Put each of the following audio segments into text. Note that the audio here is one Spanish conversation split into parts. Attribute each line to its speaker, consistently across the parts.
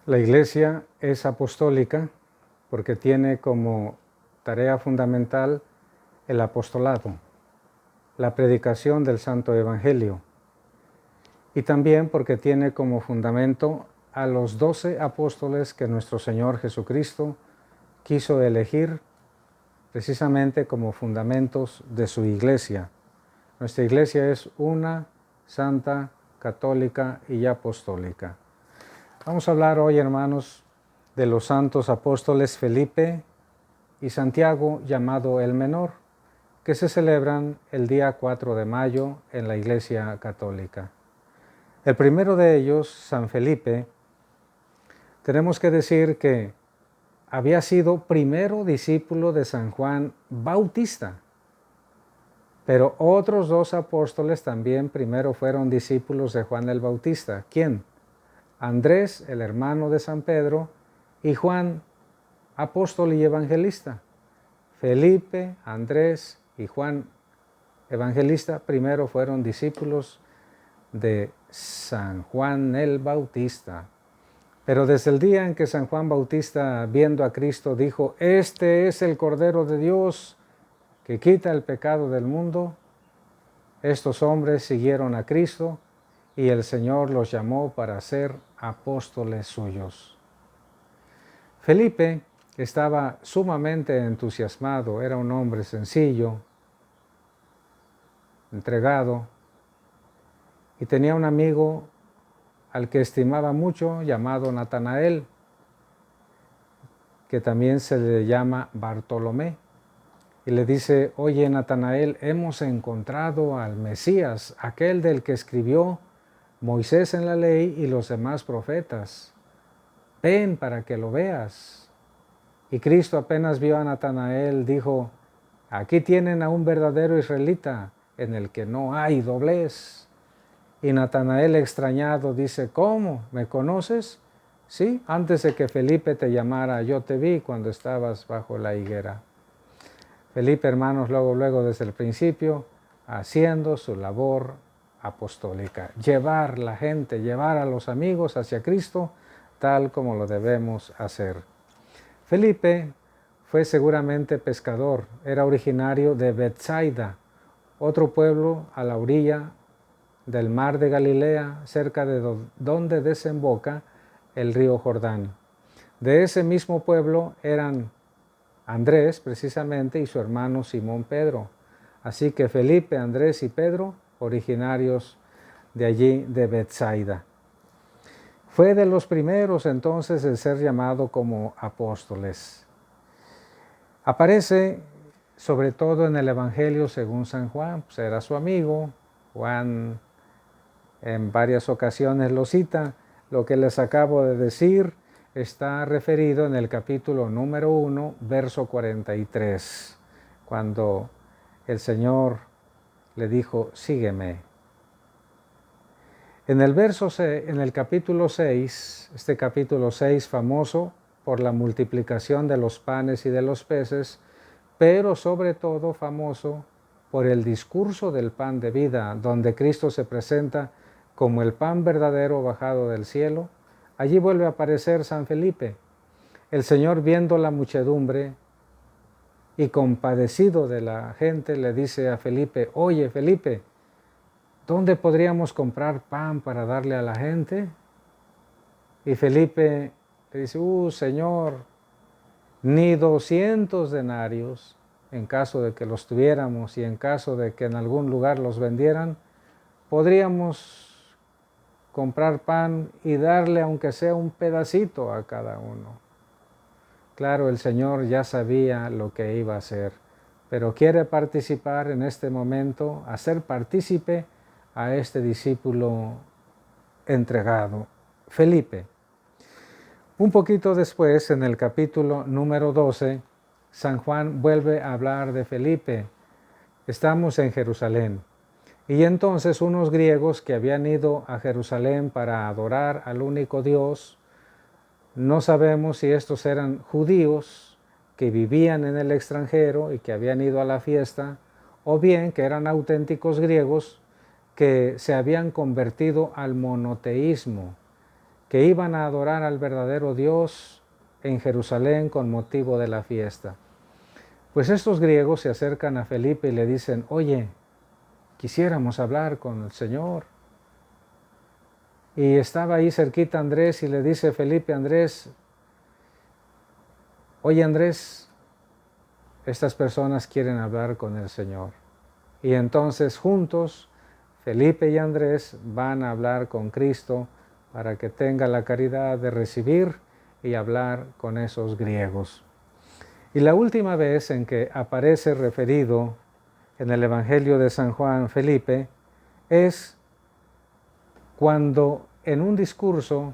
Speaker 1: La Iglesia es apostólica porque tiene como tarea fundamental el apostolado, la predicación del Santo Evangelio, y también porque tiene como fundamento a los 12 apóstoles que nuestro Señor Jesucristo quiso elegir precisamente como fundamentos de su Iglesia. Nuestra Iglesia es una, santa, católica y apostólica. Vamos a hablar hoy, hermanos, de los santos apóstoles Felipe y Santiago, llamado el Menor, que se celebran el día 4 de mayo en la Iglesia Católica. El primero de ellos, San Felipe, tenemos que decir que había sido primero discípulo de San Juan Bautista, pero otros dos apóstoles también primero fueron discípulos de Juan el Bautista. ¿Quién? Andrés, el hermano de San Pedro, y Juan, apóstol y evangelista. Felipe, Andrés y Juan, evangelista, primero fueron discípulos de San Juan el Bautista. Pero desde el día en que San Juan Bautista, viendo a Cristo, dijo: "Este es el Cordero de Dios que quita el pecado del mundo", estos hombres siguieron a Cristo y el Señor los llamó para ser apóstoles suyos. Felipe estaba sumamente entusiasmado, era un hombre sencillo, entregado, y tenía un amigo al que estimaba mucho, llamado Natanael, que también se le llama Bartolomé. Y le dice: "Oye, Natanael, hemos encontrado al Mesías, aquel del que escribió Moisés en la ley y los demás profetas. Ven para que lo veas". Y Cristo apenas vio a Natanael, dijo: "Aquí tienen a un verdadero israelita, en el que no hay doblez". Y Natanael, extrañado, dice: "¿Cómo? ¿Me conoces?". "Sí, antes de que Felipe te llamara, yo te vi cuando estabas bajo la higuera". Felipe, hermanos, luego desde el principio, haciendo su labor apostólica, llevar la gente, llevar a los amigos hacia Cristo, tal como lo debemos hacer. Felipe fue seguramente pescador, era originario de Betsaida, otro pueblo a la orilla del mar de Galilea, cerca de donde desemboca el río Jordán. De ese mismo pueblo eran Andrés, precisamente, y su hermano Simón Pedro. Así que Felipe, Andrés y Pedro, originarios de allí, de Betsaida. Fue de los primeros entonces en ser llamado como apóstoles. Aparece sobre todo en el Evangelio según San Juan, pues era su amigo. Juan en varias ocasiones lo cita. Lo que les acabo de decir está referido en el capítulo número 1, verso 43, cuando el Señor le dijo: "Sígueme". En el capítulo 6, este capítulo 6 famoso por la multiplicación de los panes y de los peces, pero sobre todo famoso por el discurso del pan de vida, donde Cristo se presenta como el pan verdadero bajado del cielo. Allí vuelve a aparecer San Felipe. El Señor, viendo la muchedumbre y compadecido de la gente, le dice a Felipe: "Oye, Felipe, ¿dónde podríamos comprar pan para darle a la gente?". Y Felipe le dice: Señor, ni 200 denarios, en caso de que los tuviéramos y en caso de que en algún lugar los vendieran, podríamos comprar pan y darle aunque sea un pedacito a cada uno". Claro, el Señor ya sabía lo que iba a hacer, pero quiere participar en este momento, hacer partícipe a este discípulo entregado, Felipe. Un poquito después, en el capítulo número 12, San Juan vuelve a hablar de Felipe. Estamos en Jerusalén. Y entonces unos griegos que habían ido a Jerusalén para adorar al único Dios, no sabemos si estos eran judíos que vivían en el extranjero y que habían ido a la fiesta, o bien que eran auténticos griegos que se habían convertido al monoteísmo, que iban a adorar al verdadero Dios en Jerusalén con motivo de la fiesta. Pues estos griegos se acercan a Felipe y le dicen, oye, quisiéramos hablar con el Señor. Y estaba ahí cerquita Andrés y le dice Felipe a Andrés, oye Andrés, estas personas quieren hablar con el Señor. Y entonces juntos, Felipe y Andrés van a hablar con Cristo para que tenga la caridad de recibir y hablar con esos griegos. Y la última vez en que aparece referido en el Evangelio de San Juan Felipe es cuando en un discurso,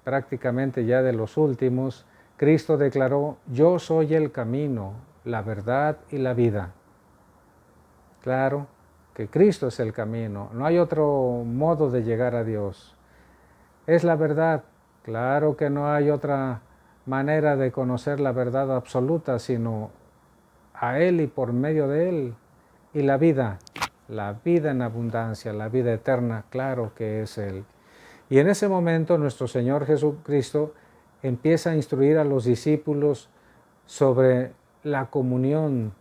Speaker 1: prácticamente ya de los últimos, Cristo declaró, yo soy el camino, la verdad y la vida. Claro que Cristo es el camino, no hay otro modo de llegar a Dios. Es la verdad, claro que no hay otra manera de conocer la verdad absoluta, sino a Él y por medio de Él. Y la vida en abundancia, la vida eterna, claro que es Él. Y en ese momento nuestro Señor Jesucristo empieza a instruir a los discípulos sobre la comunión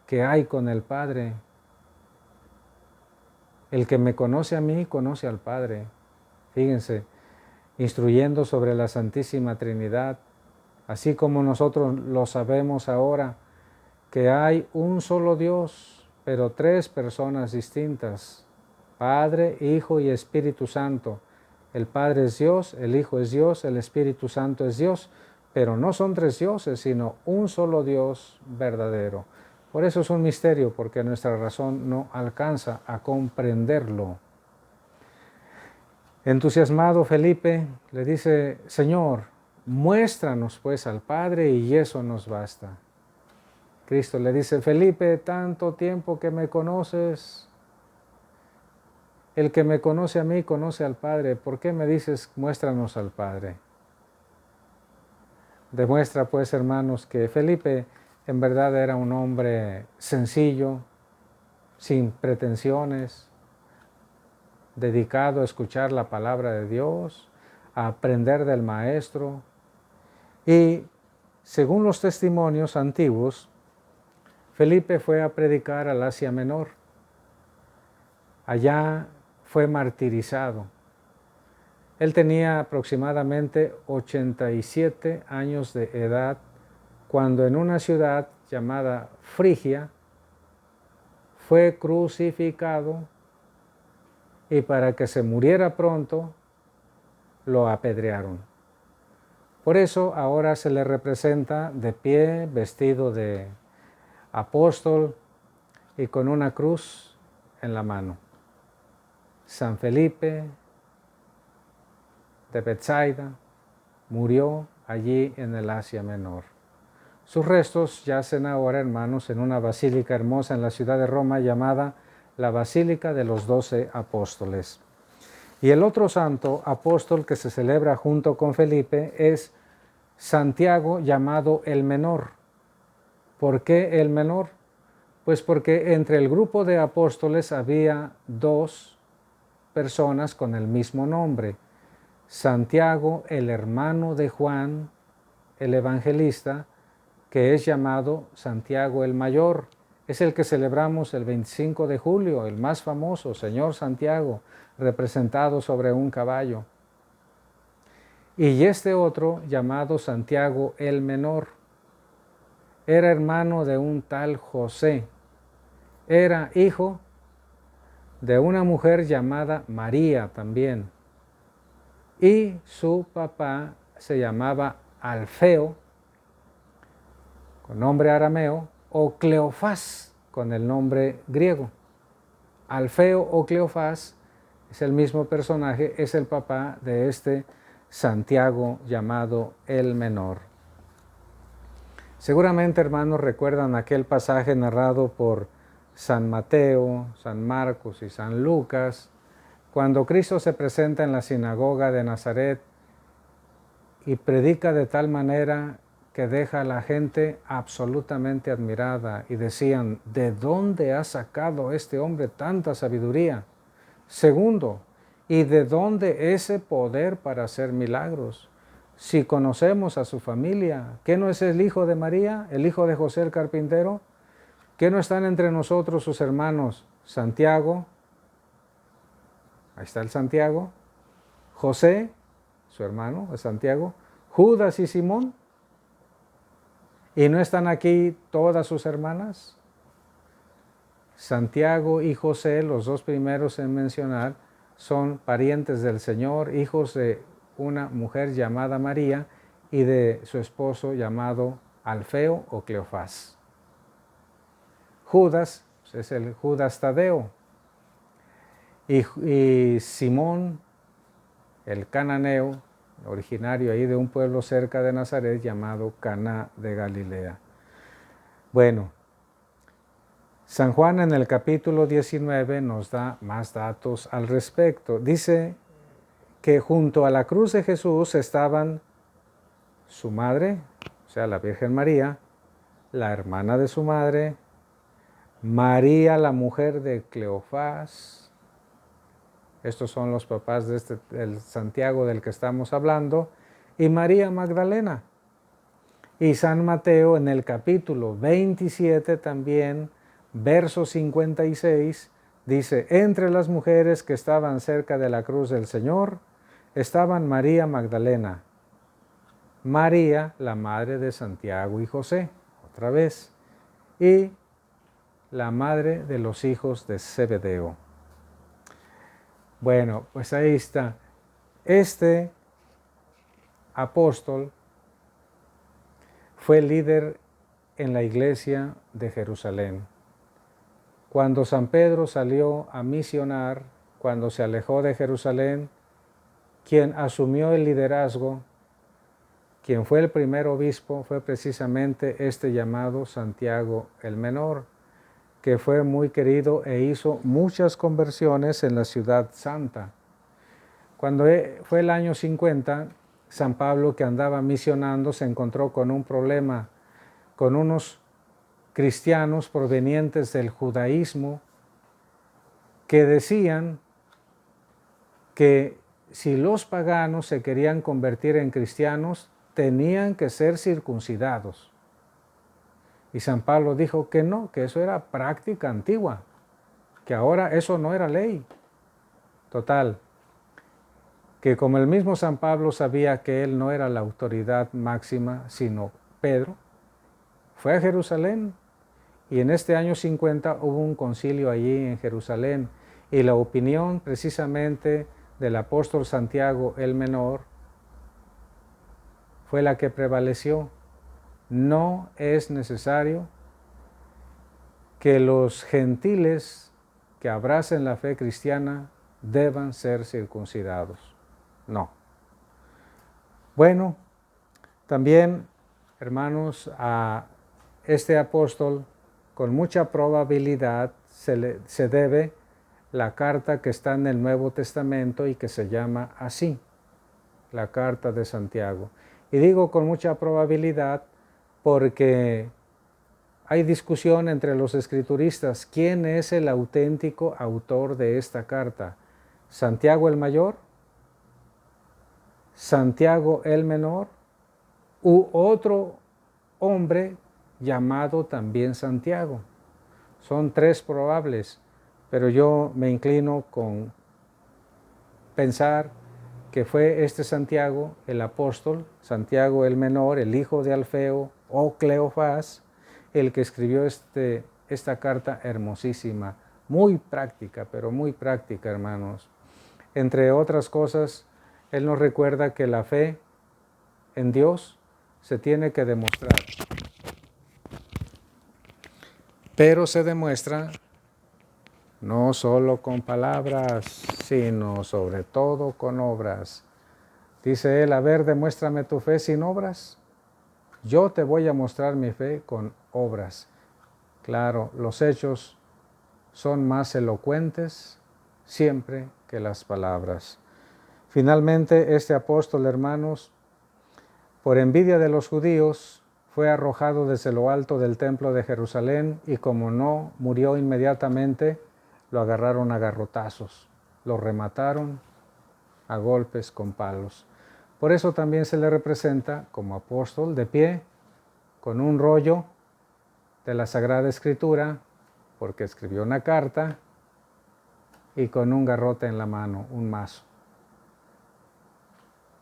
Speaker 1: que hay con el Padre. El que me conoce a mí, conoce al Padre. Fíjense, instruyendo sobre la Santísima Trinidad, así como nosotros lo sabemos ahora, que hay un solo Dios, pero tres personas distintas, Padre, Hijo y Espíritu Santo. El Padre es Dios, el Hijo es Dios, el Espíritu Santo es Dios, pero no son tres dioses, sino un solo Dios verdadero. Por eso es un misterio, porque nuestra razón no alcanza a comprenderlo. Entusiasmado Felipe le dice, Señor, muéstranos pues al Padre y eso nos basta. Cristo le dice, Felipe, tanto tiempo que me conoces, el que me conoce a mí conoce al Padre, ¿por qué me dices, muéstranos al Padre? Demuestra pues, hermanos, que Felipe en verdad era un hombre sencillo, sin pretensiones, dedicado a escuchar la palabra de Dios, a aprender del Maestro. Y según los testimonios antiguos, Felipe fue a predicar al Asia Menor. Allá fue martirizado. Él tenía aproximadamente 87 años de edad cuando en una ciudad llamada Frigia fue crucificado y para que se muriera pronto lo apedrearon. Por eso ahora se le representa de pie, vestido de apóstol y con una cruz en la mano. San Felipe de Betsaida murió allí en el Asia Menor. Sus restos yacen ahora, hermanos, en una basílica hermosa en la ciudad de Roma llamada la Basílica de los 12 Apóstoles. Y el otro santo apóstol que se celebra junto con Felipe es Santiago, llamado el Menor. ¿Por qué el menor? Pues porque entre el grupo de apóstoles había dos personas con el mismo nombre. Santiago, el hermano de Juan, el evangelista, que es llamado Santiago el Mayor. Es el que celebramos el 25 de julio, el más famoso, Señor Santiago, representado sobre un caballo. Y este otro, llamado Santiago el Menor, era hermano de un tal José. Era hijo de una mujer llamada María también. Y su papá se llamaba Alfeo, con nombre arameo, o Cleofás, con el nombre griego. Alfeo o Cleofás es el mismo personaje, es el papá de este Santiago llamado el Menor. Seguramente, hermanos, recuerdan aquel pasaje narrado por San Mateo, San Marcos y San Lucas, cuando Cristo se presenta en la sinagoga de Nazaret y predica de tal manera que deja a la gente absolutamente admirada y decían, ¿de dónde ha sacado este hombre tanta sabiduría? Segundo, ¿Y de dónde ese poder para hacer milagros? Si conocemos a su familia, ¿qué no es el hijo de María, el hijo de José el carpintero? ¿Qué no están entre nosotros sus hermanos? Santiago, ahí está el Santiago, José, su hermano, es Santiago, Judas y Simón. ¿Y no están aquí todas sus hermanas? Santiago y José, los dos primeros en mencionar, son parientes del Señor, hijos de una mujer llamada María y de su esposo llamado Alfeo o Cleofás. Judas es el Judas Tadeo y Simón, el cananeo, originario ahí de un pueblo cerca de Nazaret llamado Caná de Galilea. Bueno, San Juan en el capítulo 19 nos da más datos al respecto. Dice que junto a la cruz de Jesús estaban su madre, o sea, la Virgen María, la hermana de su madre, María, la mujer de Cleofás. Estos son los papás de del Santiago del que estamos hablando, y María Magdalena. Y San Mateo en el capítulo 27 también, verso 56, dice, entre las mujeres que estaban cerca de la cruz del Señor, estaban María Magdalena, María, la madre de Santiago y José, otra vez, y la madre de los hijos de Zebedeo. Bueno, pues ahí está. Este apóstol fue líder en la iglesia de Jerusalén. Cuando San Pedro salió a misionar, cuando se alejó de Jerusalén, quien asumió el liderazgo, quien fue el primer obispo, fue precisamente este llamado Santiago el Menor, que fue muy querido e hizo muchas conversiones en la ciudad santa. Cuando fue el año 50, San Pablo, que andaba misionando, se encontró con un problema, con unos cristianos provenientes del judaísmo que decían que si los paganos se querían convertir en cristianos, tenían que ser circuncidados. Y San Pablo dijo que no, que eso era práctica antigua, que ahora eso no era ley. Total, que como el mismo San Pablo sabía que él no era la autoridad máxima, sino Pedro, fue a Jerusalén y en este año 50 hubo un concilio allí en Jerusalén y la opinión precisamente del apóstol Santiago el Menor fue la que prevaleció. No es necesario que los gentiles que abracen la fe cristiana deban ser circuncidados. No. Bueno, también, hermanos, a este apóstol con mucha probabilidad se debe la carta que está en el Nuevo Testamento y que se llama así, la carta de Santiago. Y digo con mucha probabilidad porque hay discusión entre los escrituristas. ¿Quién es el auténtico autor de esta carta? ¿Santiago el Mayor? ¿Santiago el Menor? ¿U otro hombre llamado también Santiago? Son tres probables, pero yo me inclino con pensar que fue este Santiago, el apóstol, Santiago el Menor, el hijo de Alfeo o Cleofás, el que escribió esta carta hermosísima, muy práctica, pero muy práctica, hermanos. Entre otras cosas, él nos recuerda que la fe en Dios se tiene que demostrar, pero se demuestra no solo con palabras, sino sobre todo con obras. Dice él, a ver, demuéstrame tu fe sin obras. Yo te voy a mostrar mi fe con obras. Claro, los hechos son más elocuentes siempre que las palabras. Finalmente, este apóstol, hermanos, por envidia de los judíos, fue arrojado desde lo alto del templo de Jerusalén y como no murió inmediatamente, lo agarraron a garrotazos, lo remataron a golpes con palos. Por eso también se le representa como apóstol de pie, con un rollo de la Sagrada Escritura, porque escribió una carta, y con un garrote en la mano, un mazo.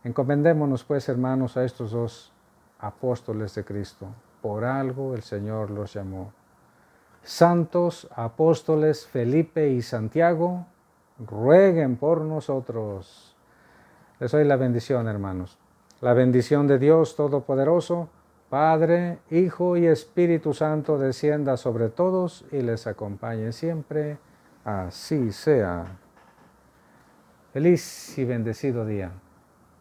Speaker 1: Encomendémonos pues, hermanos, a estos dos apóstoles de Cristo. Por algo el Señor los llamó. Santos apóstoles Felipe y Santiago, rueguen por nosotros. Les doy la bendición, hermanos. La bendición de Dios Todopoderoso, Padre, Hijo y Espíritu Santo, descienda sobre todos y les acompañe siempre. Así sea. Feliz y bendecido día.